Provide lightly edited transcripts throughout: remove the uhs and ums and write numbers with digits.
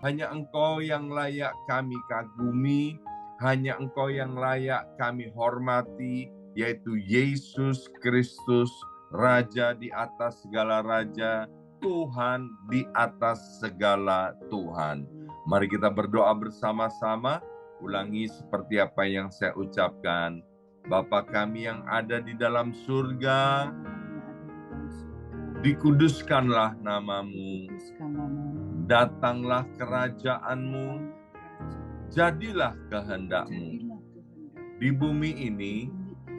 hanya Engkau yang layak kami kagumi, hanya Engkau yang layak kami hormati, yaitu Yesus Kristus, Raja di atas segala raja, Tuhan di atas segala Tuhan. Mari kita berdoa bersama-sama, ulangi seperti apa yang saya ucapkan. Bapa kami yang ada di dalam surga, dikuduskanlah namamu, datanglah kerajaan-Mu, jadilah kehendak-Mu di bumi ini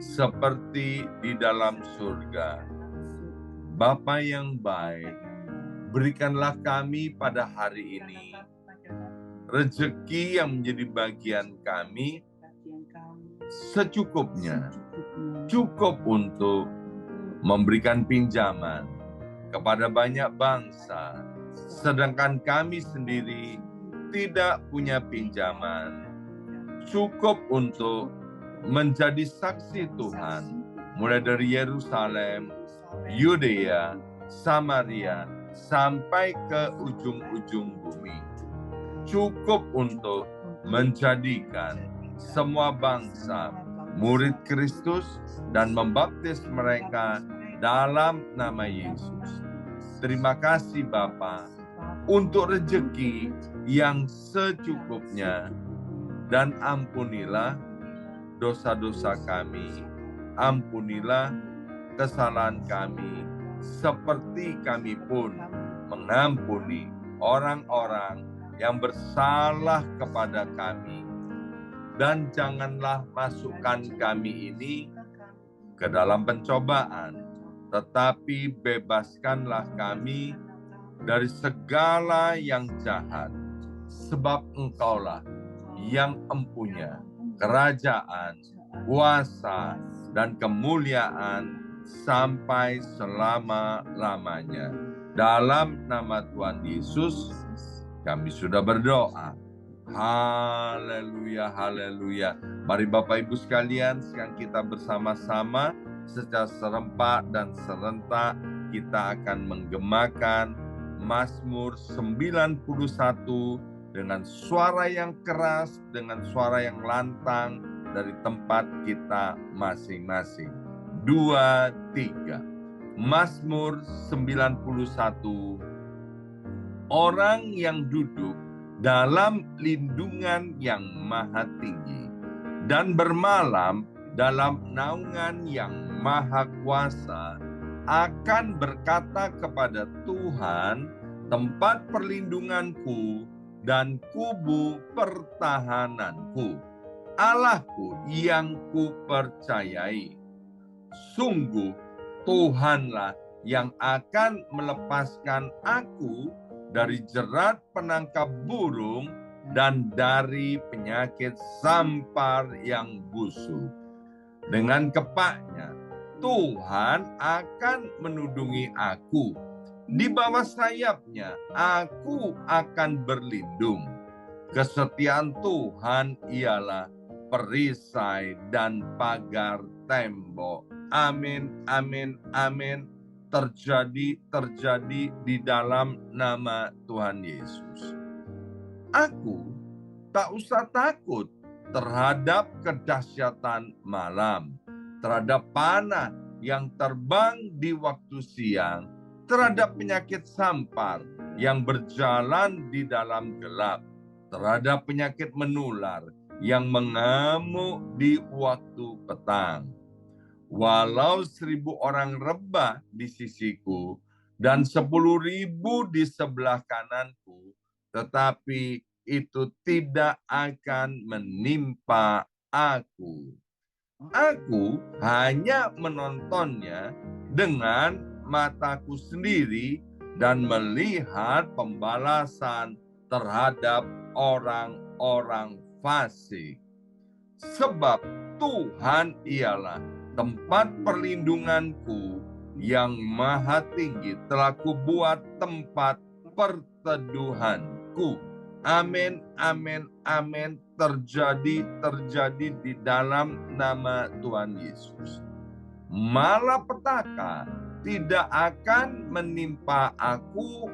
seperti di dalam surga. Bapa yang baik, berikanlah kami pada hari ini rezeki yang menjadi bagian kami secukupnya, cukup untuk memberikan pinjaman kepada banyak bangsa, sedangkan kami sendiri tidak punya pinjaman, cukup untuk menjadi saksi Tuhan, mulai dari Yerusalem, Yudea, Samaria, sampai ke ujung-ujung bumi. Cukup untuk menjadikan semua bangsa murid Kristus dan membaptis mereka dalam nama Yesus. Terima kasih Bapa untuk rezeki yang secukupnya, dan ampunilah dosa-dosa kami, ampunilah kesalahan kami, seperti kami pun mengampuni orang-orang yang bersalah kepada kami. Dan janganlah masukkan kami ini ke dalam pencobaan, tetapi bebaskanlah kami dari segala yang jahat, sebab Engkaulah yang empunya kerajaan, kuasa, dan kemuliaan sampai selama-lamanya. Dalam nama Tuhan Yesus, kami sudah berdoa. Haleluya, haleluya. Mari Bapak Ibu sekalian, sekarang kita bersama-sama secara serempak dan serentak kita akan menggemakan Mazmur 91 dengan suara yang keras, dengan suara yang lantang dari tempat kita masing-masing. 2, 3. Mazmur 91. Orang yang duduk dalam lindungan yang maha tinggi dan bermalam dalam naungan yang maha kuasa akan berkata kepada Tuhan, tempat perlindunganku dan kubu pertahananku, Allahku yang kupercayai. Sungguh Tuhanlah yang akan melepaskan aku dari jerat penangkap burung dan dari penyakit sampar yang busuk. Dengan kepaknya Tuhan akan menudungi aku. Di bawah sayapnya aku akan berlindung. Kesetiaan Tuhan ialah perisai dan pagar tembok. Amin, amin, amin. Terjadi di dalam nama Tuhan Yesus. Aku tak usah takut terhadap kedahsyatan malam, terhadap panah yang terbang di waktu siang, terhadap penyakit sampar yang berjalan di dalam gelap, terhadap penyakit menular yang mengamuk di waktu petang. Walau 1.000 orang rebah di sisiku dan 10.000 di sebelah kananku, tetapi itu tidak akan menimpa aku. Aku hanya menontonnya dengan mataku sendiri dan melihat pembalasan terhadap orang-orang fasik. Sebab Tuhan ialah tempat perlindunganku, yang maha tinggi telah kubuat tempat perteduhanku. Amin, amin, amin. Terjadi di dalam nama Tuhan Yesus. Malapetaka tidak akan menimpa aku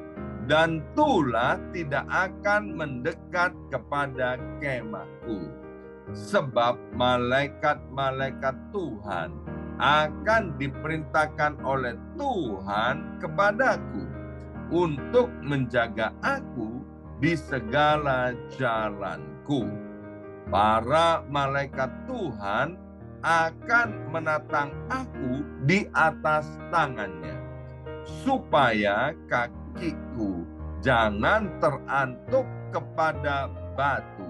dan tulah tidak akan mendekat kepada kemahku. Sebab malaikat-malaikat Tuhan akan diperintahkan oleh Tuhan kepadaku untuk menjaga aku di segala jalanku. Para malaikat Tuhan akan menatang aku di atas tangannya, supaya kakiku jangan terantuk kepada batu.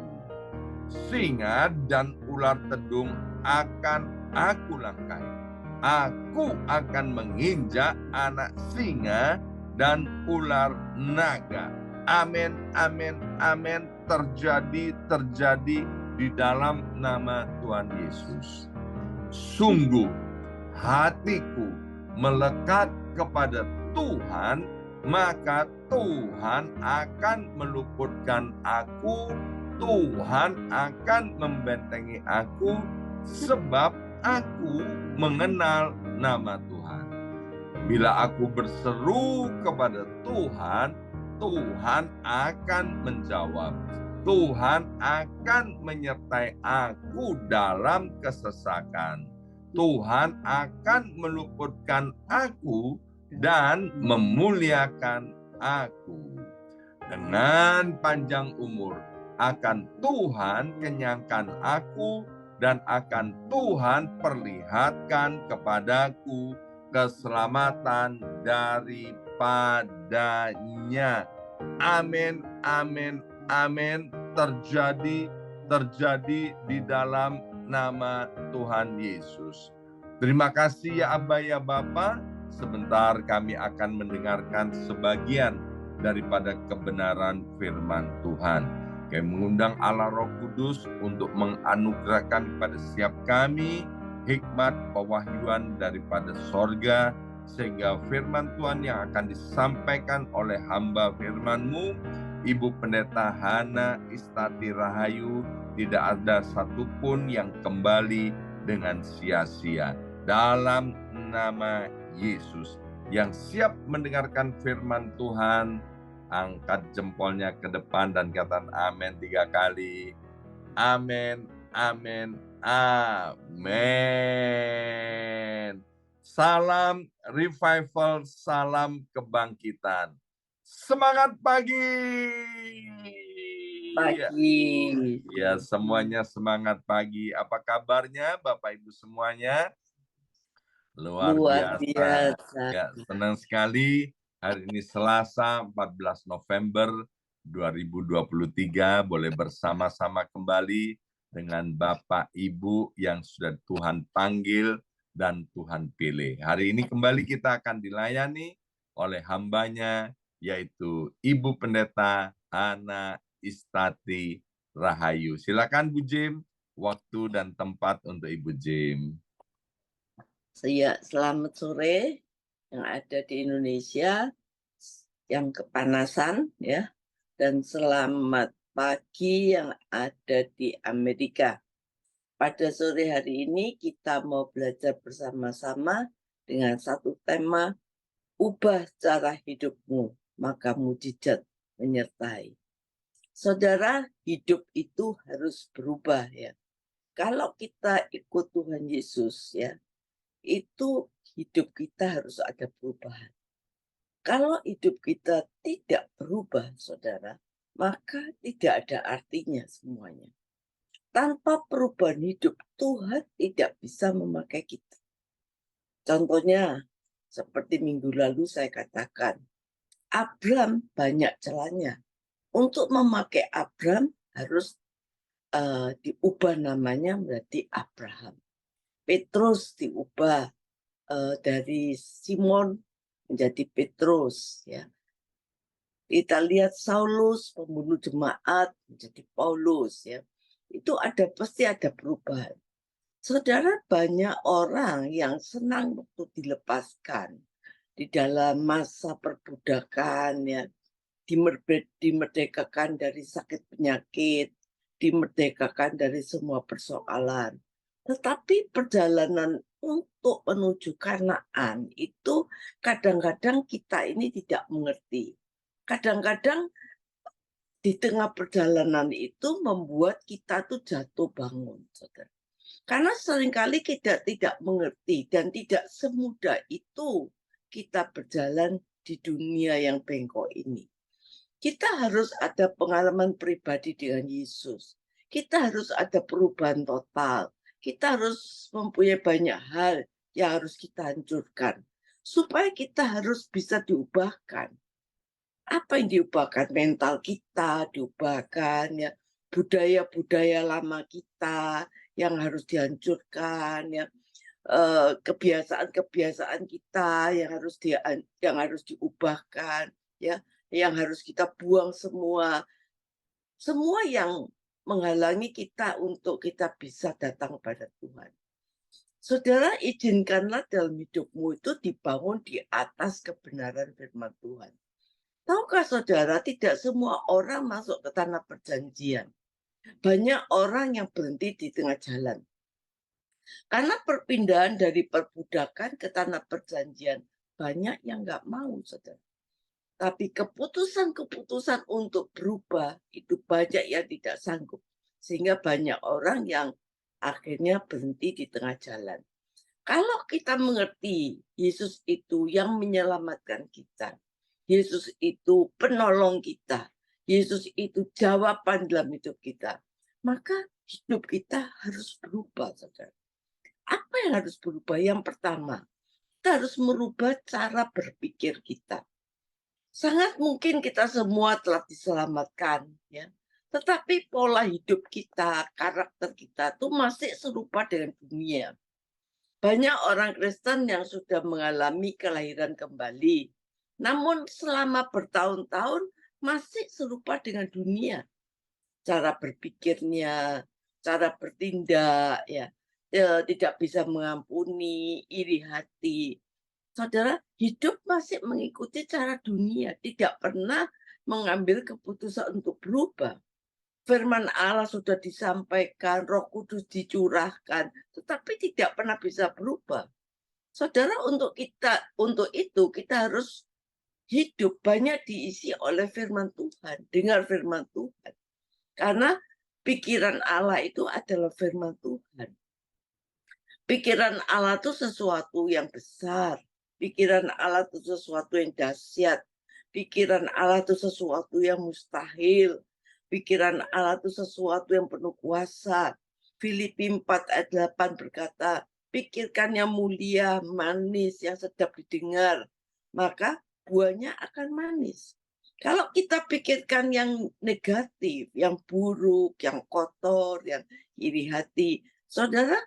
Singa dan ular tedung akan aku langkai. Aku akan menginjak anak singa dan ular naga. Amin, amin, amin. Terjadi di dalam nama Tuhan Yesus. Sungguh hatiku melekat kepada Tuhan, maka Tuhan akan meluputkan aku, Tuhan akan membentengi aku, sebab aku mengenal nama Tuhan. Bila aku berseru kepada Tuhan, Tuhan akan menjawab. Tuhan akan menyertai aku dalam kesesakan. Tuhan akan meluputkan aku dan memuliakan aku. Dengan panjang umur akan Tuhan kenyangkan aku, dan akan Tuhan perlihatkan kepadaku keselamatan daripadanya. Amin, amin, amin. Terjadi di dalam nama Tuhan Yesus. Terima kasih ya Abba ya Bapa. Sebentar kami akan mendengarkan sebagian daripada kebenaran firman Tuhan. Kami mengundang Allah Roh Kudus untuk menganugerahkan kepada setiap kami hikmat pewahyuan daripada sorga, sehingga firman Tuhan yang akan disampaikan oleh hamba firman-Mu, Ibu Pendeta Hana Istati Rahayu, tidak ada satupun yang kembali dengan sia-sia. Dalam nama Yesus, yang siap mendengarkan firman Tuhan, angkat jempolnya ke depan dan katakan amin 3 kali. Amin, amin, amin. Salam revival, salam kebangkitan. Semangat pagi. Pagi. Ya, semuanya semangat pagi. Apa kabarnya Bapak Ibu semuanya? Luar biasa. Ya, senang sekali. Hari ini Selasa 14 November 2023 boleh bersama-sama kembali dengan Bapak Ibu yang sudah Tuhan panggil dan Tuhan pilih. Hari ini kembali kita akan dilayani oleh hambanya, yaitu Ibu Pendeta Hana Istati Rahayu. Silakan Bu Jim, waktu dan tempat untuk Ibu Jim. Selamat sore yang ada di Indonesia, yang kepanasan ya, dan selamat pagi yang ada di Amerika. Pada sore hari ini kita mau belajar bersama-sama dengan satu tema, ubah cara hidupmu, maka mujizat menyertai. Saudara, hidup itu harus berubah ya. Kalau kita ikut Tuhan Yesus ya, itu hidup kita harus ada perubahan. Kalau hidup kita tidak berubah, saudara, maka tidak ada artinya semuanya. Tanpa perubahan hidup, Tuhan tidak bisa memakai kita. Contohnya, seperti minggu lalu saya katakan, Abram banyak celahnya. Untuk memakai Abram harus diubah namanya menjadi Abraham. Petrus diubah dari Simon menjadi Petrus ya. Kita lihat Saulus pembunuh jemaat menjadi Paulus ya. Itu pasti ada perubahan. Saudara, banyak orang yang senang waktu dilepaskan di dalam masa perbudakan ya, dimerdekakan dari sakit penyakit, dimerdekakan dari semua persoalan. Tetapi perjalanan untuk menuju Kanaan itu kadang-kadang kita ini tidak mengerti. Kadang-kadang di tengah perjalanan itu membuat kita tuh jatuh bangun, saudara. Karena seringkali kita tidak mengerti dan tidak semudah itu kita berjalan di dunia yang bengkok ini. Kita harus ada pengalaman pribadi dengan Yesus. Kita harus ada perubahan total. Kita harus mempunyai banyak hal yang harus kita hancurkan. Supaya kita harus bisa diubahkan. Apa yang diubahkan? Mental kita diubahkan, ya, budaya-budaya lama kita yang harus dihancurkan, ya, kebiasaan-kebiasaan kita yang harus diubahkan, ya, yang harus kita buang semua. Semua yang menghalangi kita untuk kita bisa datang pada Tuhan. Saudara, izinkanlah dalam hidupmu itu dibangun di atas kebenaran firman Tuhan. Tahukah saudara, tidak semua orang masuk ke tanah perjanjian. Banyak orang yang berhenti di tengah jalan. Karena perpindahan dari perbudakan ke tanah perjanjian, banyak yang nggak mau, saudara. Tapi keputusan-keputusan untuk berubah, itu banyak yang tidak sanggup. Sehingga banyak orang yang akhirnya berhenti di tengah jalan. Kalau kita mengerti Yesus itu yang menyelamatkan kita, Yesus itu penolong kita, Yesus itu jawaban dalam hidup kita, maka hidup kita harus berubah, saudara. Apa yang harus berubah? Yang pertama, kita harus merubah cara berpikir kita. Sangat mungkin kita semua telah diselamatkan, ya. Tetapi pola hidup kita, karakter kita itu masih serupa dengan dunia. Banyak orang Kristen yang sudah mengalami kelahiran kembali, namun selama bertahun-tahun masih serupa dengan dunia. Cara berpikirnya, cara bertindak, ya, tidak bisa mengampuni, iri hati. Saudara, hidup masih mengikuti cara dunia, tidak pernah mengambil keputusan untuk berubah. Firman Allah sudah disampaikan, Roh Kudus dicurahkan, tetapi tidak pernah bisa berubah. Saudara, untuk itu kita harus hidup banyak diisi oleh firman Tuhan, dengar firman Tuhan. Karena pikiran Allah itu adalah firman Tuhan. Pikiran Allah itu sesuatu yang besar. Pikiran Allah itu sesuatu yang dahsyat. Pikiran Allah itu sesuatu yang mustahil. Pikiran Allah itu sesuatu yang penuh kuasa. Filipi 4 ayat 8 berkata, pikirkan yang mulia, manis, yang sedap didengar, maka buahnya akan manis. Kalau kita pikirkan yang negatif, yang buruk, yang kotor, yang iri hati, saudara,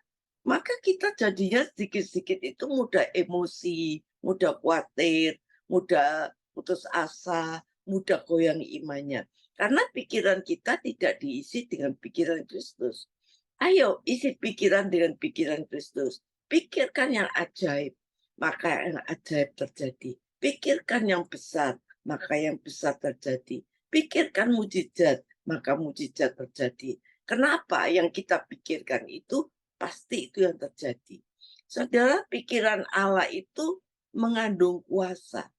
maka kita jadinya sedikit-sedikit itu mudah emosi, mudah khawatir, mudah putus asa, mudah goyang imannya. Karena pikiran kita tidak diisi dengan pikiran Kristus. Ayo isi pikiran dengan pikiran Kristus. Pikirkan yang ajaib, maka yang ajaib terjadi. Pikirkan yang besar, maka yang besar terjadi. Pikirkan mujizat, maka mujizat terjadi. Kenapa? Yang kita pikirkan itu pasti itu yang terjadi. Saudara, pikiran Allah itu mengandung kuasa.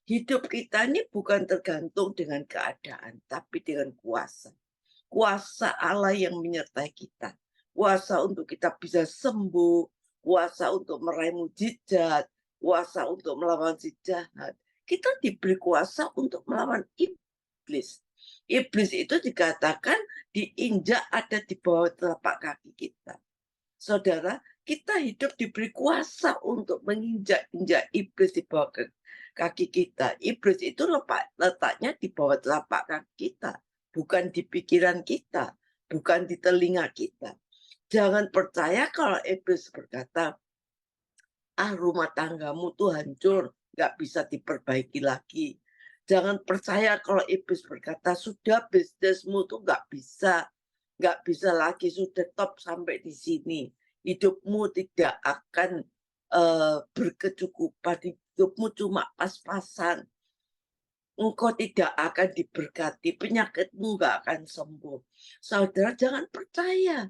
Hidup kita ini bukan tergantung dengan keadaan, tapi dengan kuasa. Kuasa Allah yang menyertai kita. Kuasa untuk kita bisa sembuh, kuasa untuk meraih mujizat, kuasa untuk melawan si jahat. Kita diberi kuasa untuk melawan iblis. Iblis itu dikatakan diinjak ada di bawah telapak kaki kita. Saudara, kita hidup diberi kuasa untuk menginjak-injak iblis di bawah kaki kita. Iblis itu letaknya di bawah telapak kaki kita, bukan di pikiran kita, bukan di telinga kita. Jangan percaya kalau iblis berkata, rumah tanggamu tuh hancur, nggak bisa diperbaiki lagi. Jangan percaya kalau iblis berkata, sudah bisnismu tuh nggak bisa lagi, sudah top sampai di sini. Hidupmu tidak akan berkecukupan, hidupmu cuma pas-pasan. Engkau tidak akan diberkati, penyakitmu nggak akan sembuh. Saudara, jangan percaya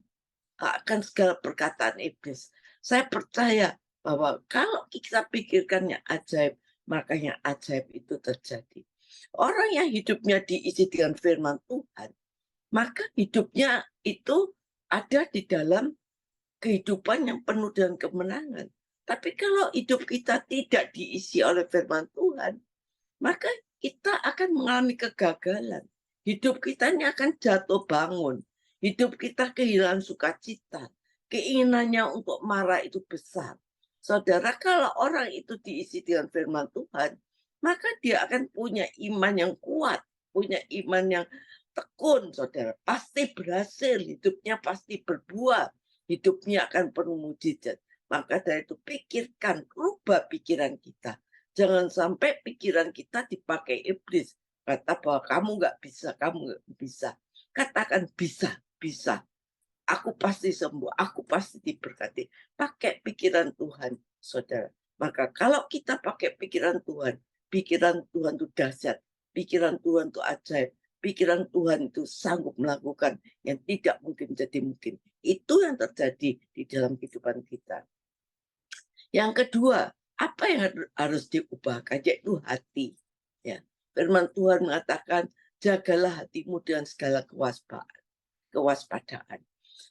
akan segala perkataan iblis. Saya percaya bahwa kalau kita pikirkan yang ajaib, maka yang ajaib itu terjadi. Orang yang hidupnya diisi dengan firman Tuhan, maka hidupnya itu ada di dalam kehidupan yang penuh dengan kemenangan. Tapi kalau hidup kita tidak diisi oleh firman Tuhan, maka kita akan mengalami kegagalan. Hidup kita ini akan jatuh bangun. Hidup kita kehilangan sukacita. Keinginannya untuk marah itu besar. Saudara, kalau orang itu diisi dengan firman Tuhan, maka dia akan punya iman yang kuat, punya iman yang tekun, saudara. Pasti berhasil, hidupnya pasti berbuah, hidupnya akan penuh mujizat. Maka dari itu pikirkan, rubah pikiran kita. Jangan sampai pikiran kita dipakai iblis. Kata bahwa kamu nggak bisa, kamu nggak bisa. Katakan bisa, bisa. Aku pasti sembuh, aku pasti diberkati. Pakai pikiran Tuhan, saudara. Maka kalau kita pakai pikiran Tuhan itu dahsyat. Pikiran Tuhan itu ajaib. Pikiran Tuhan itu sanggup melakukan yang tidak mungkin jadi mungkin. Itu yang terjadi di dalam kehidupan kita. Yang kedua, apa yang harus diubahkan? Yaitu hati. Ya. Firman Tuhan mengatakan, jagalah hatimu dengan segala kewaspadaan.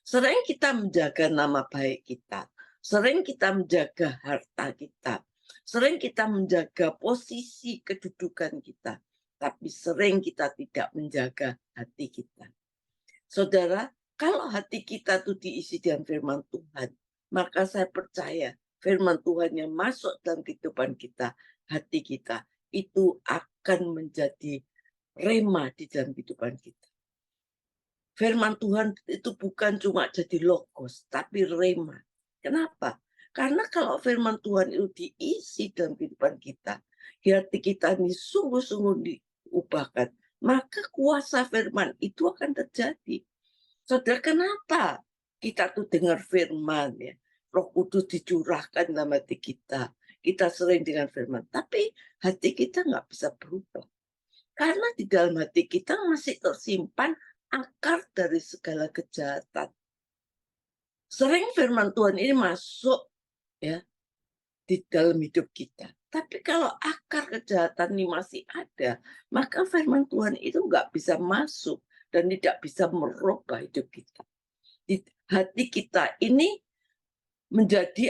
Sering kita menjaga nama baik kita, sering kita menjaga harta kita, sering kita menjaga posisi kedudukan kita, tapi sering kita tidak menjaga hati kita. Saudara, kalau hati kita itu diisi dengan firman Tuhan, maka saya percaya firman Tuhan yang masuk dalam kehidupan kita, hati kita, itu akan menjadi rema di dalam kehidupan kita. Firman Tuhan itu bukan cuma jadi logos, tapi rema. Kenapa? Karena kalau firman Tuhan itu diisi dalam kehidupan kita, hati kita ini sungguh-sungguh diubahkan, maka kuasa firman itu akan terjadi. Saudara, kenapa kita tuh dengar firman ya? Roh Kudus dicurahkan dalam hati kita. Kita sering dengan firman, tapi hati kita nggak bisa berubah. Karena di dalam hati kita masih tersimpan akar dari segala kejahatan. Sering firman Tuhan ini masuk ya di dalam hidup kita. Tapi kalau akar kejahatan ini masih ada, maka firman Tuhan itu nggak bisa masuk dan tidak bisa merubah hidup kita. Di hati kita ini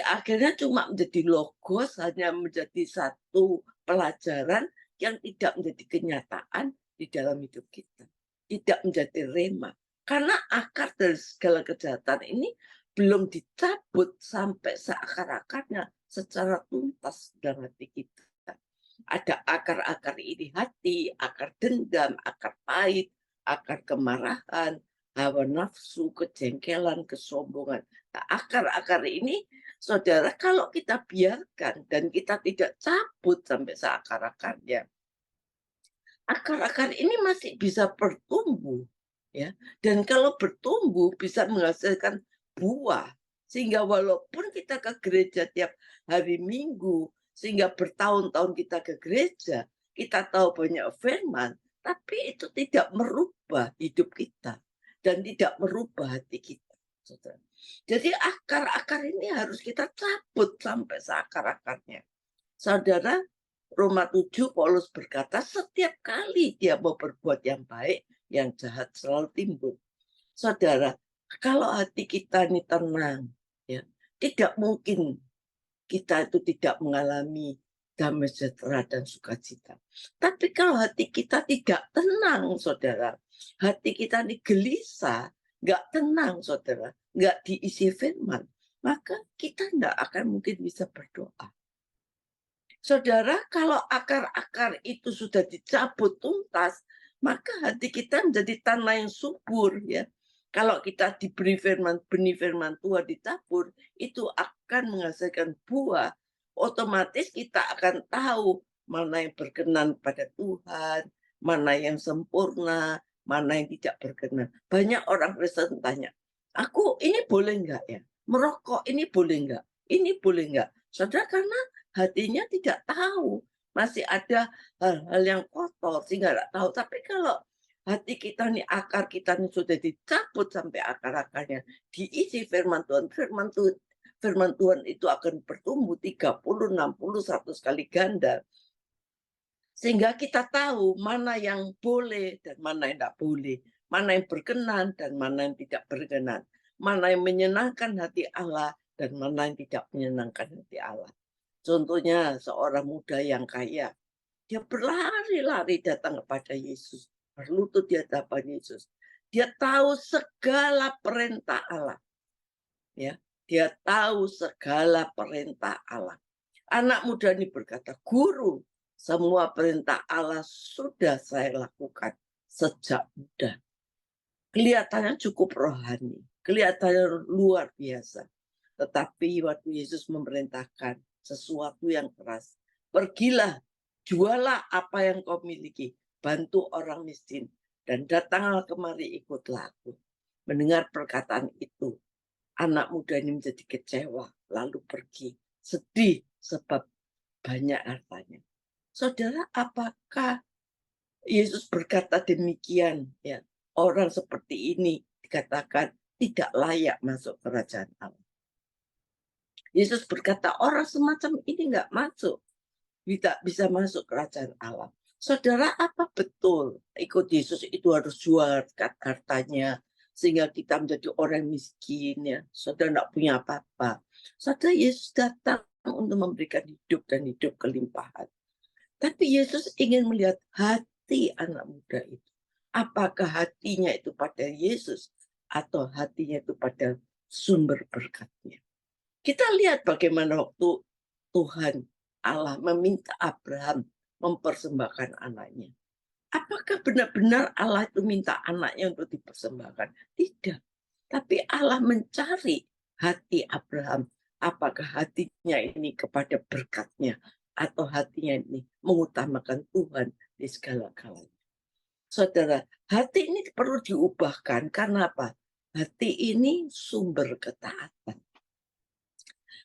akhirnya cuma menjadi logos, hanya menjadi satu pelajaran yang tidak menjadi kenyataan di dalam hidup kita. Tidak menjadi rema. Karena akar dari segala kejahatan ini belum dicabut sampai seakar-akarnya secara tuntas dalam hati kita. Ada akar-akar iri hati, akar dendam, akar pahit, akar kemarahan, hawa nafsu, kejengkelan, kesombongan. Nah, akar-akar ini, saudara, kalau kita biarkan dan kita tidak cabut sampai seakar-akarnya, akar-akar ini masih bisa bertumbuh, ya. Dan kalau bertumbuh bisa menghasilkan buah, sehingga walaupun kita ke gereja tiap hari Minggu, sehingga bertahun-tahun kita ke gereja, kita tahu banyak firman, tapi itu tidak merubah hidup kita dan tidak merubah hati kita, saudara. Jadi akar-akar ini harus kita cabut sampai seakar-akarnya, saudara. Roma 7 Paulus berkata, setiap kali dia mau berbuat yang baik, yang jahat selalu timbul. Saudara, kalau hati kita ini tenang, ya, tidak mungkin kita itu tidak mengalami damai sejahtera dan sukacita. Tapi kalau hati kita tidak tenang, saudara, hati kita ini gelisah, nggak tenang, saudara, nggak diisi firman, maka kita nggak akan mungkin bisa berdoa. Saudara, kalau akar-akar itu sudah dicabut tuntas, maka hati kita menjadi tanah yang subur, ya. Kalau kita diberi firman, benih firman Tuhan ditabur, itu akan menghasilkan buah. Otomatis kita akan tahu mana yang berkenan pada Tuhan, mana yang sempurna, mana yang tidak berkenan. Banyak orang Kristen tanya, aku ini boleh nggak ya? Merokok ini boleh nggak? Ini boleh nggak? Saudara, karena hatinya tidak tahu, masih ada hal-hal yang kotor sehingga tidak tahu. Tapi kalau hati kita nih, akar kita nih sudah dicabut sampai akar-akarnya, diisi firman Tuhan, firman Tuhan itu akan bertumbuh 30, 60, 100 kali ganda. Sehingga kita tahu mana yang boleh dan mana yang tidak boleh. Mana yang berkenan dan mana yang tidak berkenan. Mana yang menyenangkan hati Allah dan mana yang tidak menyenangkan hati Allah. Contohnya seorang muda yang kaya. Dia berlari-lari datang kepada Yesus. Berlutut di hadapan Yesus. Dia tahu segala perintah Allah. Ya, dia tahu segala perintah Allah. Anak muda ini berkata, "Guru, semua perintah Allah sudah saya lakukan sejak muda." Kelihatannya cukup rohani, kelihatannya luar biasa. Tetapi waktu Yesus memerintahkan sesuatu yang keras, "Pergilah, jualah apa yang kau miliki, bantu orang miskin, dan datanglah kemari ikutlah aku." Mendengar perkataan itu, anak muda ini menjadi kecewa, lalu pergi, sedih sebab banyak hartanya. Saudara, apakah Yesus berkata demikian? Ya, orang seperti ini dikatakan tidak layak masuk kerajaan Allah. Yesus berkata orang semacam ini nggak masuk, tidak bisa masuk kerajaan Allah. Saudara, apa betul ikut Yesus itu harus jual hartanya sehingga kita menjadi orang miskin ya? Saudara nggak punya apa-apa. Saudara, Yesus datang untuk memberikan hidup dan hidup kelimpahan. Tapi Yesus ingin melihat hati anak muda itu. Apakah hatinya itu pada Yesus atau hatinya itu pada sumber berkatnya. Kita lihat bagaimana waktu Tuhan Allah meminta Abraham mempersembahkan anaknya. Apakah benar-benar Allah itu minta anaknya untuk dipersembahkan? Tidak. Tapi Allah mencari hati Abraham. Apakah hatinya ini kepada berkatnya atau hatinya ini mengutamakan Tuhan di segala galanya. Saudara, hati ini perlu diubahkan karena apa? Hati ini sumber ketaatan.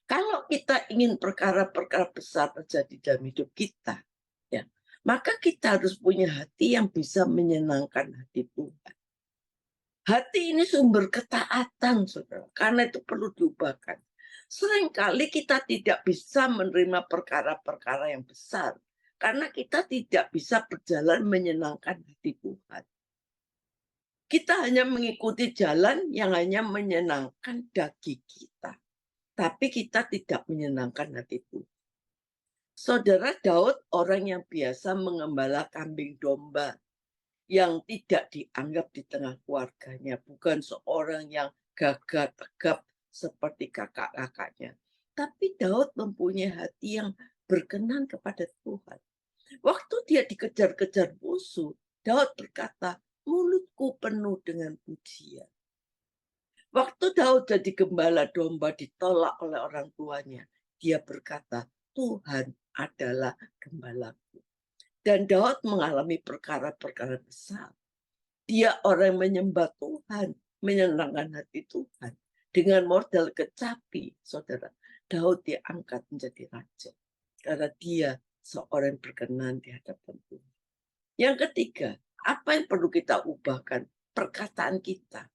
Kalau kita ingin perkara-perkara besar terjadi dalam hidup kita, ya, maka kita harus punya hati yang bisa menyenangkan hati Tuhan. Hati ini sumber ketaatan, saudara. Karena itu perlu diubahkan. Seringkali kita tidak bisa menerima perkara-perkara yang besar. Karena kita tidak bisa berjalan menyenangkan hati Tuhan. Kita hanya mengikuti jalan yang hanya menyenangkan daging kita. Tapi kita tidak menyenangkan hati Tuhan. Saudara, Daud orang yang biasa mengembala kambing domba, yang tidak dianggap di tengah keluarganya, bukan seorang yang gagah tegap seperti kakak-kakaknya. Tapi Daud mempunyai hati yang berkenan kepada Tuhan. Waktu dia dikejar-kejar musuh, Daud berkata, "Mulutku penuh dengan pujian." Waktu Daud jadi gembala domba ditolak oleh orang tuanya, dia berkata, "Tuhan adalah gembalaku." Dan Daud mengalami perkara-perkara besar. Dia orang yang menyembah Tuhan, menyenangkan hati Tuhan. Dengan modal kecapi, saudara, Daud diangkat menjadi raja. Karena dia seorang yang berkenan di hadapan Tuhan. Yang ketiga, apa yang perlu kita ubahkan? Perkataan kita.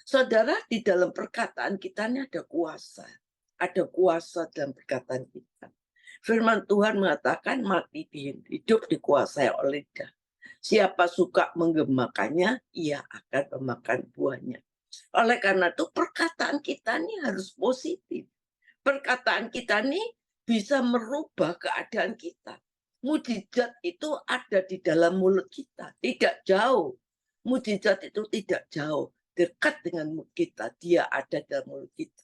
Saudara, di dalam perkataan kita ini ada kuasa. Ada kuasa dalam perkataan kita. Firman Tuhan mengatakan mati hidup dikuasai oleh lidah. Siapa suka menggemakannya, ia akan memakan buahnya. Oleh karena itu perkataan kita ini harus positif. Perkataan kita ini bisa merubah keadaan kita. Mujizat itu ada di dalam mulut kita, tidak jauh. Mujizat itu tidak jauh, dekat dengan mulut kita, dia ada dalam mulut kita.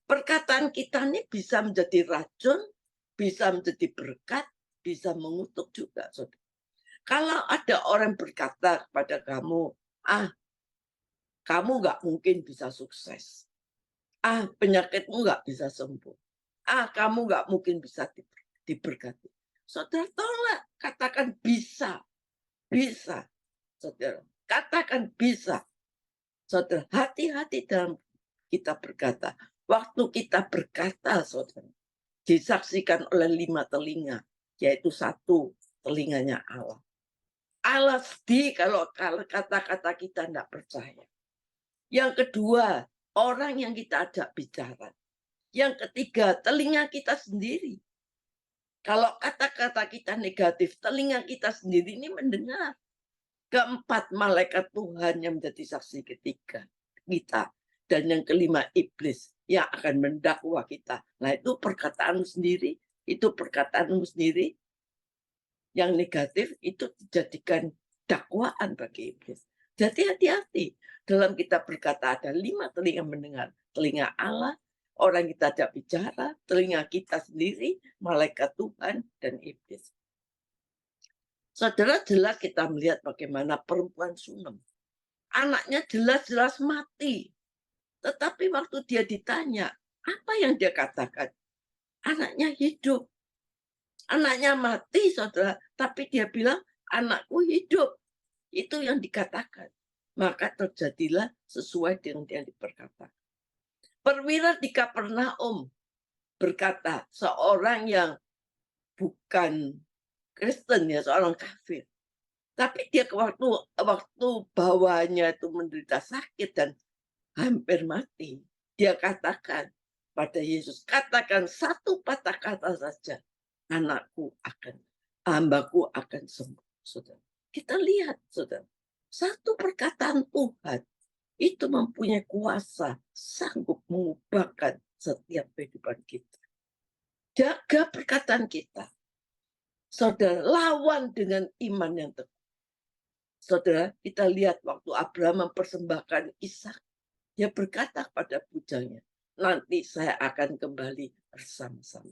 Perkataan kita ini bisa menjadi racun, bisa menjadi berkat, bisa mengutuk juga. Saudara. Kalau ada orang berkata kepada kamu, kamu nggak mungkin bisa sukses. Penyakitmu nggak bisa sembuh. Kamu nggak mungkin bisa diberkati. Saudara, tolak, katakan bisa. Bisa. Saudara, katakan bisa. Saudara, hati-hati dalam kita berkata. Waktu kita berkata, saudara, disaksikan oleh 5 telinga, yaitu 1 telinganya Allah. Allah sedih kalau kata-kata kita tidak percaya. Yang kedua, orang yang kita ajak bicara. Yang ketiga, telinga kita sendiri. Kalau kata-kata kita negatif, telinga kita sendiri ini mendengar. Keempat, malaikat Tuhan yang menjadi saksi ketiga kita. Dan yang kelima, iblis yang akan mendakwa kita. Nah, itu perkataanmu sendiri, itu perkataanmu sendiri. Yang negatif itu dijadikan dakwaan bagi iblis. Jadi hati-hati. Dalam kita berkata ada 5 telinga mendengar. Telinga Allah, orang kita tidak bicara, telinga kita sendiri, malaikat Tuhan, dan iblis. Saudara, jelas kita melihat bagaimana perempuan Sunem. Anaknya jelas-jelas mati. Tetapi waktu dia ditanya, apa yang dia katakan? Anaknya hidup. Anaknya mati, saudara. Tapi dia bilang, anakku hidup. Itu yang dikatakan. Maka terjadilah sesuai dengan yang diperkatakan. Perwira di Kapernaum berkata, seorang yang bukan Kristen, ya, seorang kafir. Tapi dia waktu bawahnya itu menderita sakit dan hampir mati, dia katakan pada Yesus, katakan satu patah kata saja, hambaku akan sembuh. Saudara, kita lihat, saudara, satu perkataan Tuhan itu mempunyai kuasa, sanggup mengubahkan setiap kehidupan kita. Jaga perkataan kita. Saudara, lawan dengan iman yang teguh. Saudara, kita lihat waktu Abraham mempersembahkan Ishak, dia berkata pada bujangnya, nanti saya akan kembali bersama-sama.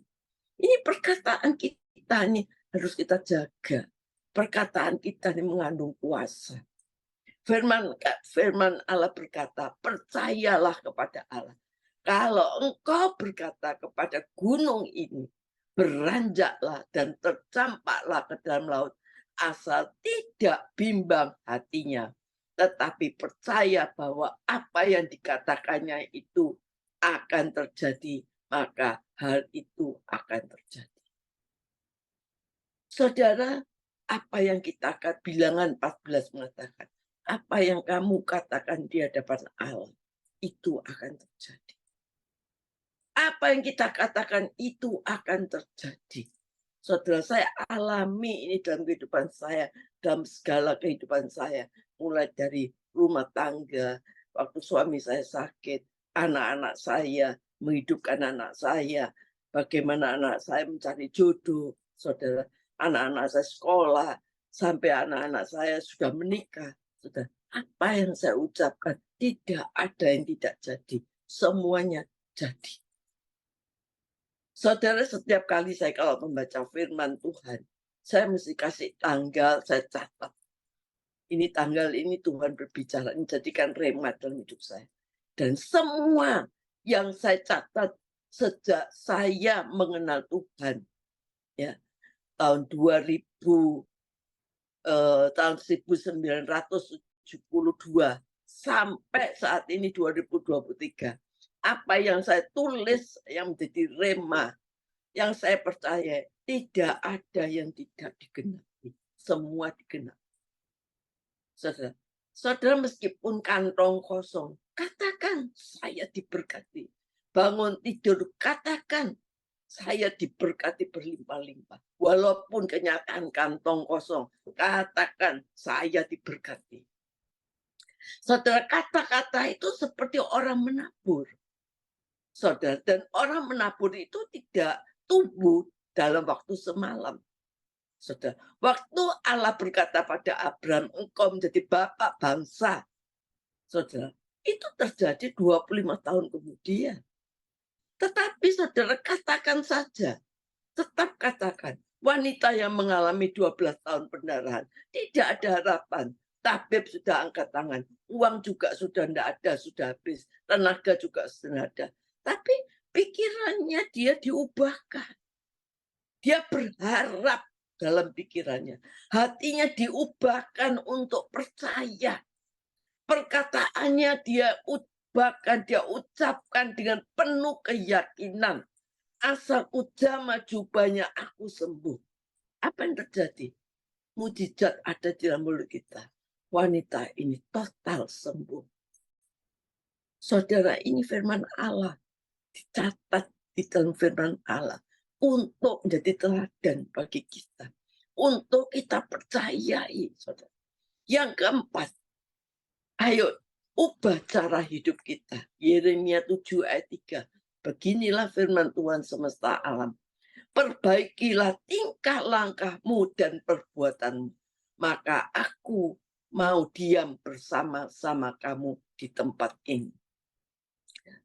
Ini perkataan kita ini harus kita jaga. Perkataan kita ini mengandung kuasa. Firman Allah berkata, percayalah kepada Allah. Kalau engkau berkata kepada gunung ini, beranjaklah dan tercampaklah ke dalam laut, asal tidak bimbang hatinya, tetapi percaya bahwa apa yang dikatakannya itu akan terjadi, maka hal itu akan terjadi. Saudara, apa yang kita katakan, bilangan 14 mengatakan, apa yang kamu katakan di hadapan Allah, itu akan terjadi. Apa yang kita katakan itu akan terjadi. Saudara, saya alami ini dalam kehidupan saya, dalam segala kehidupan saya. Mulai dari rumah tangga, waktu suami saya sakit, anak-anak saya, menghidupkan anak saya, bagaimana anak saya mencari jodoh, saudara, anak-anak saya sekolah, sampai anak-anak saya sudah menikah. Saudara, apa yang saya ucapkan, tidak ada yang tidak jadi. Semuanya jadi. Saudara, setiap kali saya kalau membaca firman Tuhan, saya mesti kasih tanggal, saya catat. Ini tanggal ini Tuhan berbicara, ini jadikan rema dalam hidup saya. Dan semua yang saya catat sejak saya mengenal Tuhan, ya, tahun 1972 sampai saat ini 2023. Apa yang saya tulis yang menjadi rema, yang saya percaya, tidak ada yang tidak digenapi. Semua digenapi. Saudara, meskipun kantong kosong, katakan saya diberkati. Bangun tidur, katakan saya diberkati berlimpah-limpah. Walaupun kenyataan kantong kosong, katakan saya diberkati. Saudara, kata-kata itu seperti orang menabur. Saudara, dan orang menabur itu tidak tumbuh dalam waktu semalam. Saudara, waktu Allah berkata pada Abraham, engkau menjadi bapak bangsa. Saudara, itu terjadi 25 tahun kemudian. Tetapi saudara, katakan saja, tetap katakan, wanita yang mengalami 12 tahun pendarahan, tidak ada harapan. Tabib sudah angkat tangan, uang juga sudah tidak ada, sudah habis, tenaga juga sudah ada. Tapi pikirannya dia diubahkan. Dia berharap dalam pikirannya. Hatinya diubahkan untuk percaya. Perkataannya dia ubahkan, dia ucapkan dengan penuh keyakinan. Asalku jamah jubahnya aku sembuh. Apa yang terjadi? Mujizat ada di dalam mulut kita. Wanita ini total sembuh. Saudara, ini firman Allah. Dicatat di dalam firman Allah. untuk menjadi teladan bagi kita, untuk kita percayai, saudara. Yang keempat, ayo ubah cara hidup kita. Yeremia 7 ayat 3. Beginilah firman Tuhan semesta alam. Perbaikilah tingkah langkahmu dan perbuatanmu. Maka aku mau diam bersama-sama kamu di tempat ini.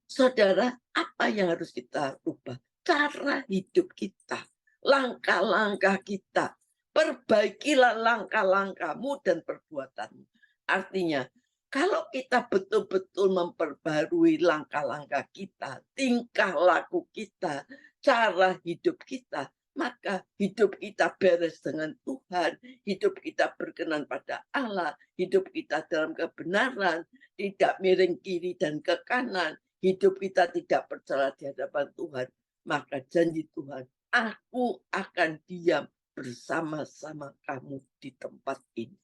Saudara, apa yang harus kita ubah? Cara hidup kita, langkah-langkah kita. Perbaikilah langkah-langkahmu dan perbuatanmu. Artinya, kalau kita betul-betul memperbarui langkah-langkah kita, tingkah laku kita, cara hidup kita, maka hidup kita beres dengan Tuhan, hidup kita berkenan pada Allah, hidup kita dalam kebenaran, tidak miring kiri dan ke kanan, hidup kita tidak bercela di hadapan Tuhan, maka janji Tuhan, aku akan diam bersama-sama kamu di tempat ini.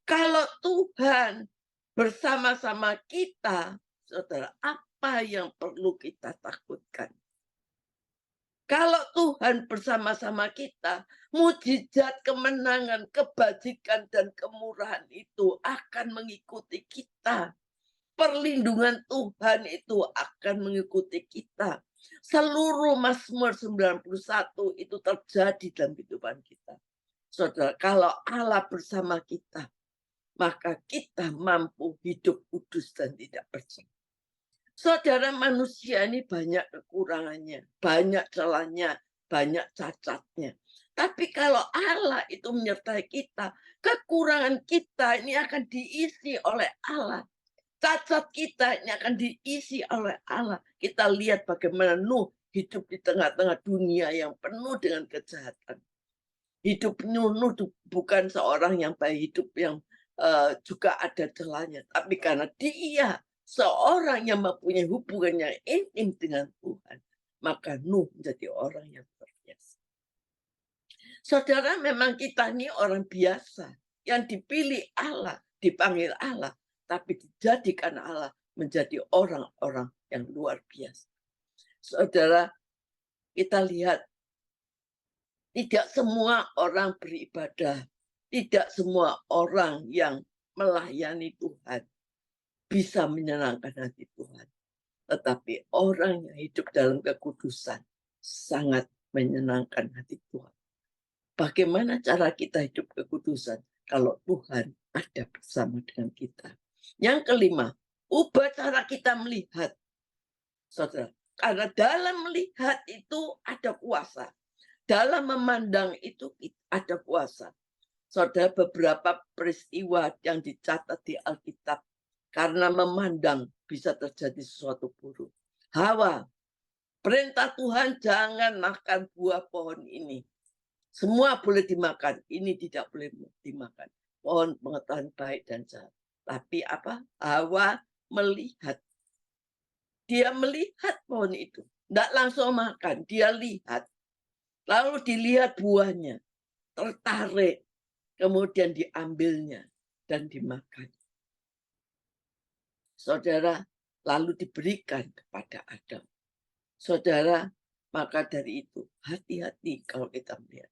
Kalau Tuhan bersama-sama kita, saudara, apa yang perlu kita takutkan? Kalau Tuhan bersama-sama kita, mujizat, kemenangan, kebajikan, dan kemurahan itu akan mengikuti kita. Perlindungan Tuhan itu akan mengikuti kita. Seluruh Mazmur 91 itu terjadi dalam kehidupan kita. Saudara, kalau Allah bersama kita, maka kita mampu hidup kudus dan tidak bersalah. Saudara, manusia ini banyak kekurangannya, banyak celahnya, banyak cacatnya. Tapi kalau Allah itu menyertai kita, kekurangan kita ini akan diisi oleh Allah. Cacat kita ini akan diisi oleh Allah. Kita lihat bagaimana Nuh hidup di tengah-tengah dunia yang penuh dengan kejahatan. Hidup Nuh bukan seorang yang baik, hidup yang juga ada celahnya. Tapi karena dia seorang yang mempunyai hubungan yang intim dengan Tuhan, maka Nuh menjadi orang yang berbiasa. Saudara, memang kita ini orang biasa yang dipilih Allah, dipanggil Allah, tapi dijadikan Allah menjadi orang-orang yang luar biasa. Saudara, kita lihat tidak semua orang beribadah, tidak semua orang yang melayani Tuhan bisa menyenangkan hati Tuhan. Tetapi orang yang hidup dalam kekudusan sangat menyenangkan hati Tuhan. Bagaimana cara kita hidup kekudusan kalau Tuhan ada bersama dengan kita? Yang kelima, ubah cara kita melihat. Saudara, karena dalam melihat itu ada kuasa. Dalam memandang itu ada kuasa. Saudara, beberapa peristiwa yang dicatat di Alkitab, karena memandang bisa terjadi sesuatu buruk. Hawa, perintah Tuhan jangan makan buah pohon ini. Semua boleh dimakan, ini tidak boleh dimakan. Pohon pengetahuan baik dan jahat. Tapi apa? Hawa melihat. Dia melihat pohon itu. Tidak langsung makan, dia lihat. Lalu dilihat buahnya, tertarik, kemudian diambilnya dan dimakan. Saudara, lalu diberikan kepada Adam. Saudara, maka dari itu hati-hati kalau kita melihat.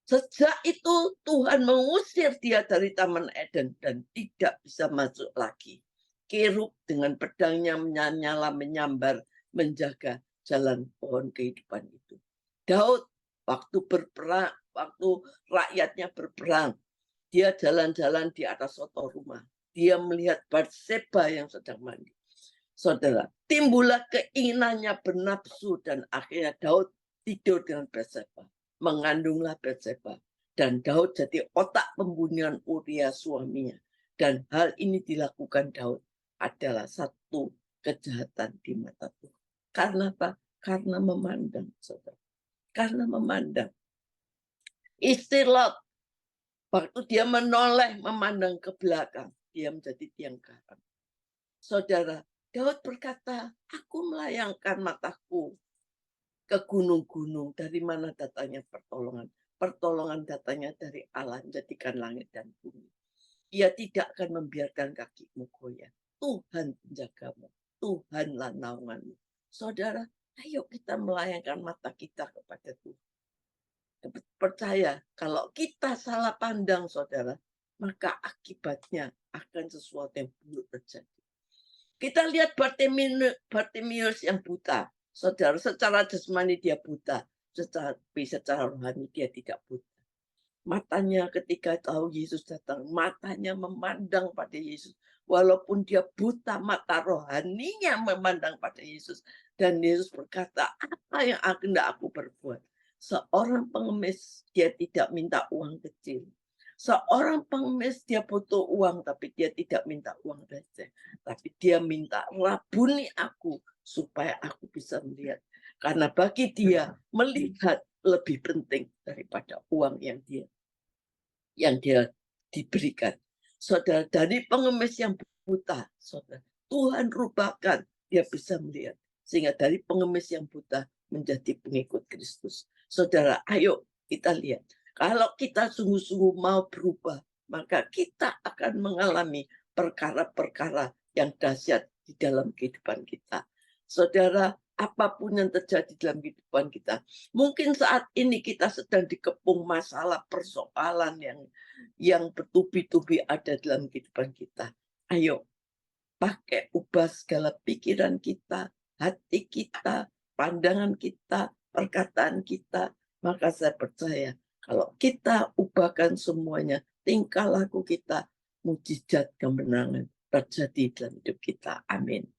Sejak itu Tuhan mengusir dia dari Taman Eden dan tidak bisa masuk lagi. Kerub dengan pedangnya menyala menyambar menjaga jalan pohon kehidupan itu. Daud waktu berperang, waktu rakyatnya berperang, dia jalan-jalan di atas soto rumah. Dia melihat Batseba yang sedang mandi. Saudara, timbullah keinginannya bernafsu dan akhirnya Daud tidur dengan Batseba. Mengandunglah Batseba. Dan Daud jadi otak pembunuhan Uria suaminya. Dan hal ini dilakukan Daud adalah satu kejahatan di mata Tuhan. Karena apa? Karena memandang, saudara. Karena memandang. Istri Lot, waktu dia menoleh memandang ke belakang, dia menjadi tiang garam. Saudara, Daud berkata, aku melayangkan mataku ke gunung-gunung. Dari mana datangnya pertolongan? Pertolongan datangnya dari Allah, menjadikan langit dan bumi. Ia tidak akan membiarkan kakimu goyah. Tuhan penjagamu. Tuhanlah naunganmu. Saudara, Ayo kita melayangkan mata kita kepada Tuhan. Percaya kalau kita salah pandang, saudara, maka akibatnya akan sesuatu yang buruk terjadi. Kita lihat Bartimeus yang buta. Saudara, secara jasmani dia buta, secara rohani dia tidak buta. Matanya ketika tahu Yesus datang, matanya memandang pada Yesus. Walaupun dia buta, mata rohaninya memandang pada Yesus. Dan Yesus berkata, apa yang hendak aku berbuat? Seorang pengemis, dia tidak minta uang kecil. Seorang pengemis, dia butuh uang, tapi dia tidak minta uang receh. Tapi dia minta, rabuni aku, supaya aku bisa melihat. Karena bagi dia, melihat lebih penting daripada uang yang dia diberikan. Saudara, dari pengemis yang buta, saudara, Tuhan rubahkan dia bisa melihat. Sehingga dari pengemis yang buta menjadi pengikut Kristus. Saudara, ayo kita lihat. Kalau kita sungguh-sungguh mau berubah, maka kita akan mengalami perkara-perkara yang dahsyat di dalam kehidupan kita. Saudara, apapun yang terjadi dalam kehidupan kita, mungkin saat ini kita sedang dikepung masalah persoalan yang bertubi-tubi ada dalam kehidupan kita. Ayo, pakai ubah segala pikiran kita, hati kita, pandangan kita, perkataan kita. Maka saya percaya kalau kita ubahkan semuanya, tingkah laku kita, mujizat kemenangan terjadi dalam hidup kita. Amin.